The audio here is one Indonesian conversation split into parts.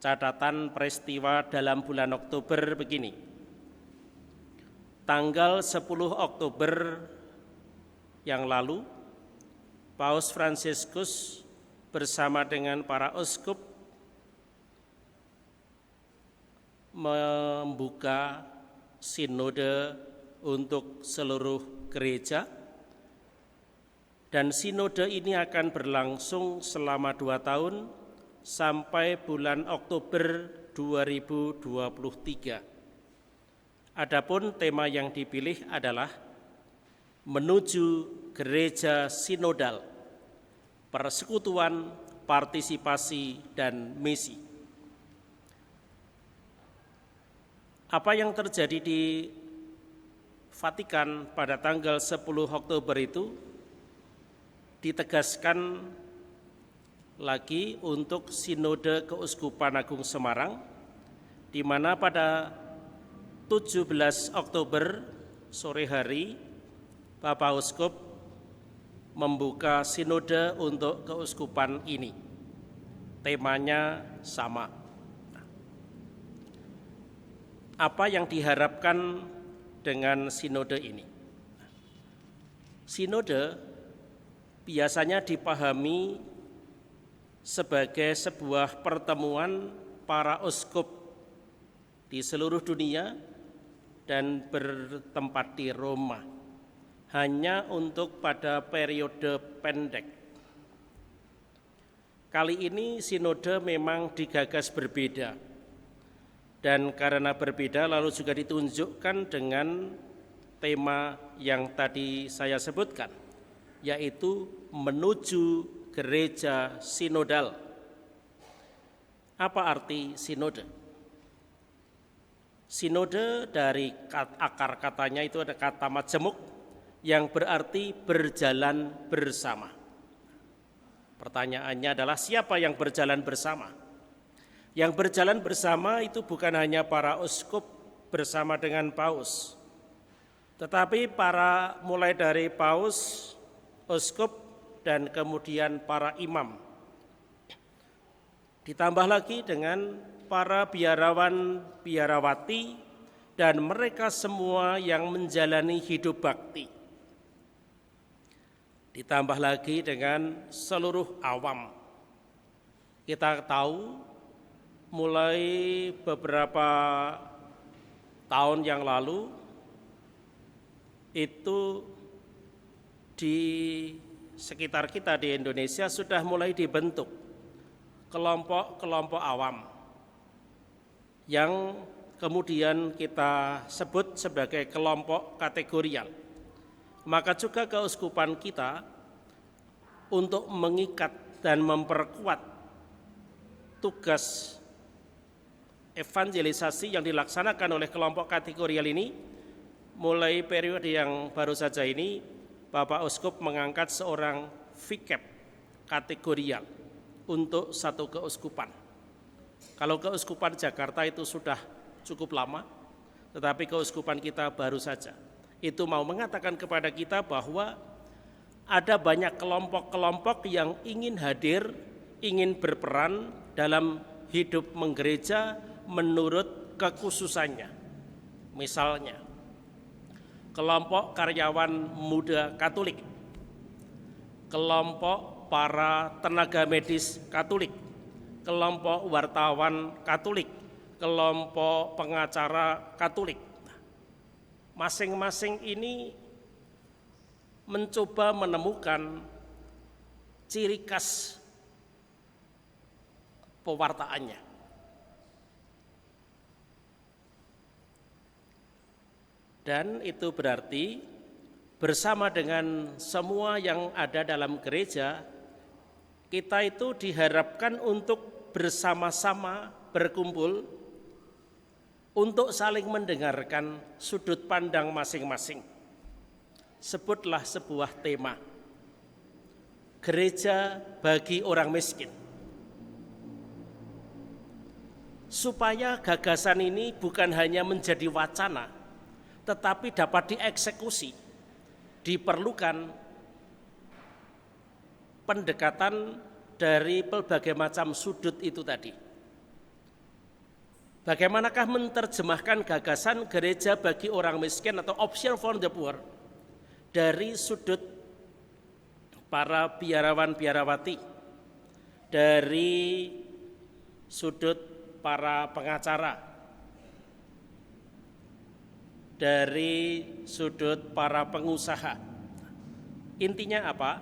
catatan peristiwa dalam bulan Oktober begini. Tanggal 10 Oktober yang lalu, Paus Fransiskus bersama dengan para uskup membuka sinode untuk seluruh gereja, dan sinode ini akan berlangsung selama 2 tahun sampai bulan Oktober 2023. Adapun tema yang dipilih adalah menuju gereja sinodal, persekutuan, partisipasi, dan misi. Apa yang terjadi di Vatikan pada tanggal 10 Oktober itu ditegaskan lagi untuk Sinode Keuskupan Agung Semarang, di mana pada 17 Oktober sore hari Bapak Uskup membuka sinode untuk keuskupan ini. Temanya sama. Apa yang diharapkan dengan sinode ini? Sinode biasanya dipahami sebagai sebuah pertemuan para uskup di seluruh dunia dan bertempat di Roma, hanya untuk pada periode pendek. Kali ini sinode memang digagas berbeda, dan karena berbeda lalu juga ditunjukkan dengan tema yang tadi saya sebutkan, yaitu menuju gereja sinodal. Apa arti sinode? Sinode dari akar katanya itu ada kata majemuk yang berarti berjalan bersama. Pertanyaannya adalah siapa yang berjalan bersama? Yang berjalan bersama itu bukan hanya para uskup bersama dengan paus, tetapi mulai dari paus, uskup, dan kemudian para imam. Ditambah lagi dengan para biarawan, biarawati, dan mereka semua yang menjalani hidup bakti. Ditambah lagi dengan seluruh awam. Kita tahu mulai beberapa tahun yang lalu itu di sekitar kita di Indonesia sudah mulai dibentuk kelompok-kelompok awam yang kemudian kita sebut sebagai kelompok kategorial. Maka juga keuskupan kita untuk mengikat dan memperkuat tugas evangelisasi yang dilaksanakan oleh kelompok kategorial ini, mulai periode yang baru saja ini, Bapak Uskup mengangkat seorang vikep kategorial untuk satu keuskupan. Kalau keuskupan Jakarta itu sudah cukup lama, tetapi keuskupan kita baru saja. Itu mau mengatakan kepada kita bahwa ada banyak kelompok-kelompok yang ingin hadir, ingin berperan dalam hidup menggereja menurut kekhususannya. Misalnya, kelompok karyawan muda Katolik, kelompok para tenaga medis Katolik, kelompok wartawan Katolik, kelompok pengacara Katolik. Masing-masing ini mencoba menemukan ciri khas pewartaannya. Dan itu berarti bersama dengan semua yang ada dalam gereja, kita itu diharapkan untuk bersama-sama berkumpul untuk saling mendengarkan sudut pandang masing-masing. Sebutlah sebuah tema, gereja bagi orang miskin. Supaya gagasan ini bukan hanya menjadi wacana, tetapi dapat dieksekusi, diperlukan pendekatan dari berbagai macam sudut itu tadi. Bagaimanakah menerjemahkan gagasan gereja bagi orang miskin atau option for the poor dari sudut para biarawan-biarawati, dari sudut para pengacara, dari sudut para pengusaha. Intinya apa?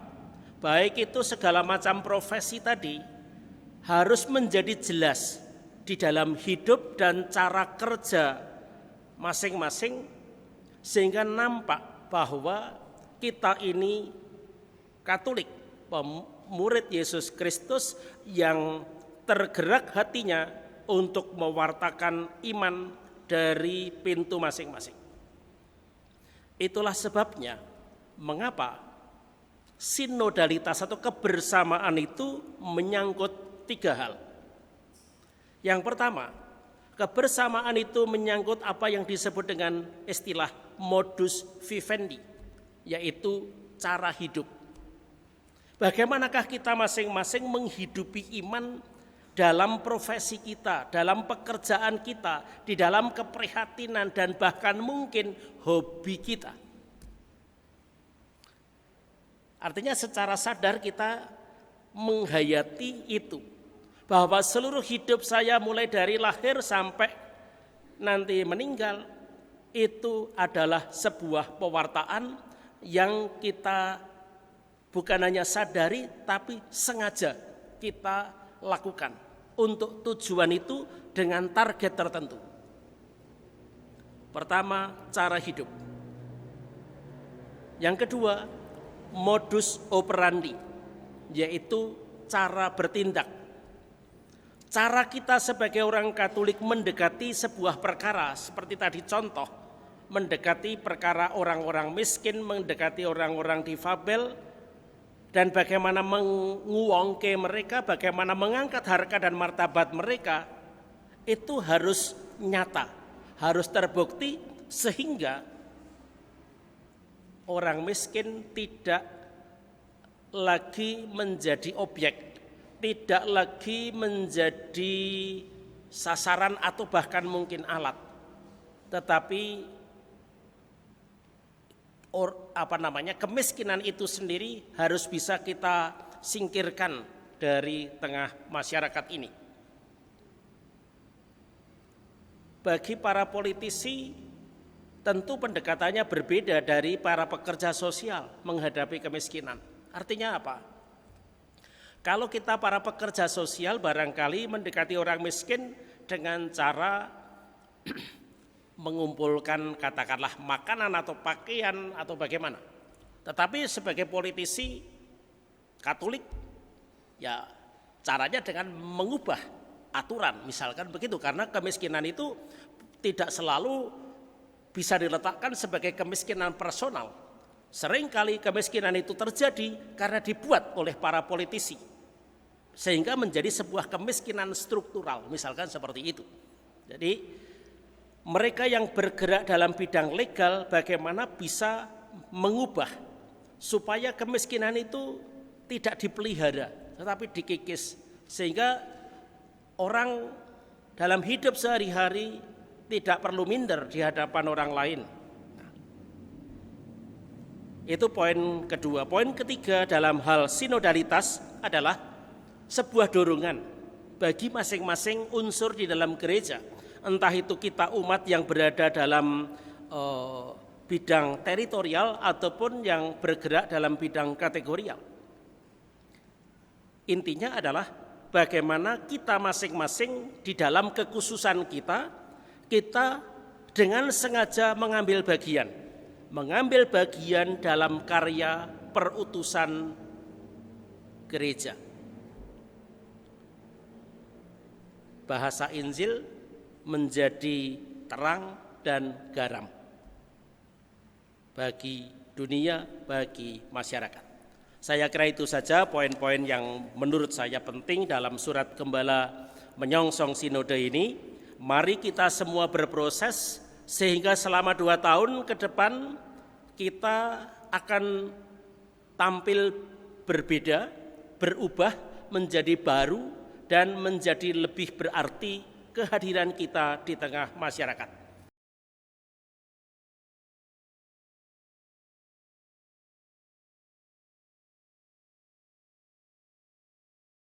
Baik itu segala macam profesi tadi harus menjadi jelas di dalam hidup dan cara kerja masing-masing, sehingga nampak bahwa kita ini Katolik, murid Yesus Kristus yang tergerak hatinya untuk mewartakan iman dari pintu masing-masing. Itulah sebabnya mengapa sinodalitas atau kebersamaan itu menyangkut 3 hal. Yang pertama, kebersamaan itu menyangkut apa yang disebut dengan istilah modus vivendi, yaitu cara hidup. Bagaimanakah kita masing-masing menghidupi iman dalam profesi kita, dalam pekerjaan kita, di dalam keprihatinan dan bahkan mungkin hobi kita. Artinya secara sadar kita menghayati itu, bahwa seluruh hidup saya mulai dari lahir sampai nanti meninggal itu adalah sebuah pewartaan yang kita bukan hanya sadari tapi sengaja kita lakukan untuk tujuan itu dengan target tertentu. Pertama, cara hidup. Yang kedua, modus operandi, yaitu cara bertindak. Cara kita sebagai orang Katolik mendekati sebuah perkara, seperti tadi contoh, mendekati perkara orang-orang miskin, mendekati orang-orang difabel, dan bagaimana menguongke mereka, bagaimana mengangkat harkat dan martabat mereka, itu harus nyata, harus terbukti, sehingga orang miskin tidak lagi menjadi objek, tidak lagi menjadi sasaran atau bahkan mungkin alat, tetapi kemiskinan itu sendiri harus bisa kita singkirkan dari tengah masyarakat ini. Bagi para politisi, tentu pendekatannya berbeda dari para pekerja sosial menghadapi kemiskinan. Artinya apa? Kalau kita para pekerja sosial barangkali mendekati orang miskin dengan cara mengumpulkan katakanlah makanan atau pakaian atau bagaimana. Tetapi sebagai politisi Katolik, ya caranya dengan mengubah aturan, misalkan begitu, karena kemiskinan itu tidak selalu bisa diletakkan sebagai kemiskinan personal. Seringkali kemiskinan itu terjadi karena dibuat oleh para politisi, sehingga menjadi sebuah kemiskinan struktural, misalkan seperti itu. Jadi mereka yang bergerak dalam bidang legal bagaimana bisa mengubah supaya kemiskinan itu tidak dipelihara tetapi dikikis, sehingga orang dalam hidup sehari-hari tidak perlu minder di hadapan orang lain. Itu poin kedua. Poin ketiga dalam hal sinodalitas adalah sebuah dorongan bagi masing-masing unsur di dalam gereja, entah itu kita umat yang berada dalam bidang teritorial ataupun yang bergerak dalam bidang kategorial. Intinya adalah bagaimana kita masing-masing di dalam kekhususan kita dengan sengaja mengambil bagian dalam karya perutusan gereja. Bahasa Injil menjadi terang dan garam bagi dunia, bagi masyarakat. Saya kira itu saja poin-poin yang menurut saya penting dalam surat Gembala menyongsong sinode ini. Mari kita semua berproses sehingga selama 2 tahun ke depan kita akan tampil berbeda, berubah menjadi baru dan menjadi lebih berarti kehadiran kita di tengah masyarakat.